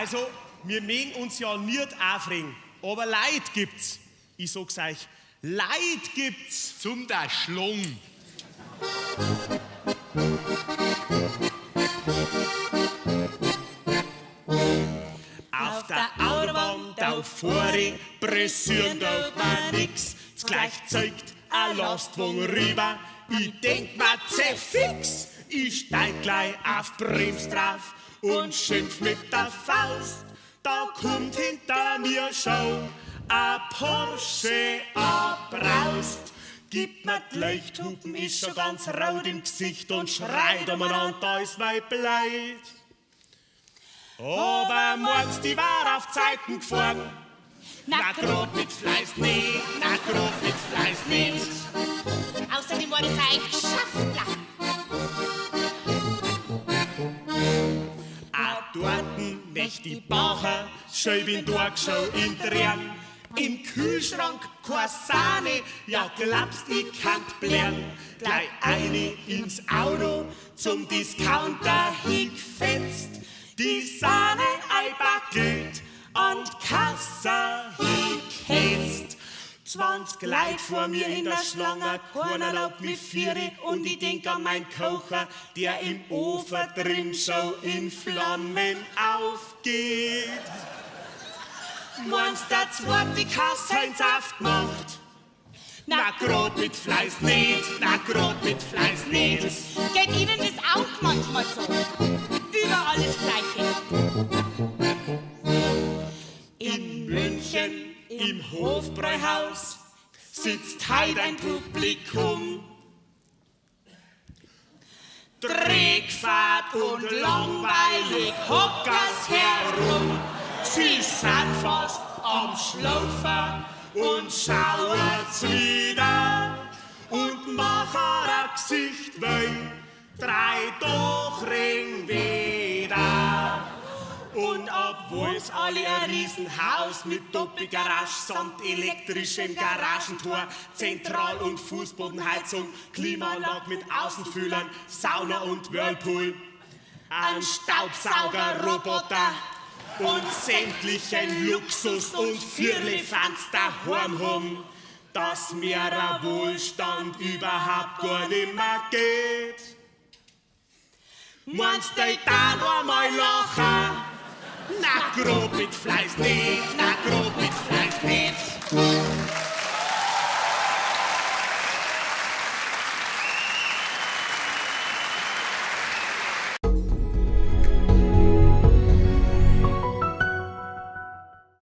Also, wir mögen uns ja nicht aufregen, aber Leid gibt's. Ich sag's euch, Leid gibt's. Zum der Schlung. Auf der Autobahn, da vorne, pressieren da man nix. Gleich zeigt ein Lastwagen rüber, ich denk mir fix. Ich steig gleich auf Brems drauf und schimpf mit der Faust. Da kommt hinter mir schon ein Porsche abbraust. Gibt mir die Leuchthupen, ist schon ganz rot im Gesicht und schreit umeinander, da ist mein Bleit. Aber morgens, die war auf Zeiten gefahren. Na, grad mit Fleiß nicht, na, grad mit Fleiß nicht. Außerdem war das ein Geschäftler. Auch dorten möcht die Bacher, schön bin durchgeschaut in Drehen. Im Kühlschrank keine Sahne, ja glaubst, ich kannt blären. Gleich eine ins Auto zum Discounter hingefetzt. Die Sahne einbackelt und Kasse hingehetzt. 20 Leute vor mir in der Schlange, keiner erlaubt mich Viere und ich denk an meinen Kocher, der im Ofen drin schon in Flammen aufgeht. Meinst der zweite Kasse eins aufgemacht? Na, grad mit Fleiß nicht, na, grad mit Fleiß nicht. Geht Ihnen das auch manchmal so? Überall das Gleiche. In München, im Hofbräuhaus, sitzt heut ein Publikum. Trägfahrt und langweilig hockers herum. Sie sind fast am Schlafen und schauen's wieder und machen ein Gesicht, weil drei doch ring wieder. Und obwohl's alle ein Riesenhaus mit Doppelgarage samt elektrischem Garagentor, Zentral- und Fußbodenheizung, Klimaanlage mit Außenfühlern, Sauna und Whirlpool, ein Staubsaugerroboter und sämtlichen Luxus- und Firlefanz daheim haben, dass mir ein Wohlstand überhaupt gar nicht mehr geht. Meinst du, da noch mal lachen? Na, grob mit Fleiß nicht, na, grob mit Fleiß nicht.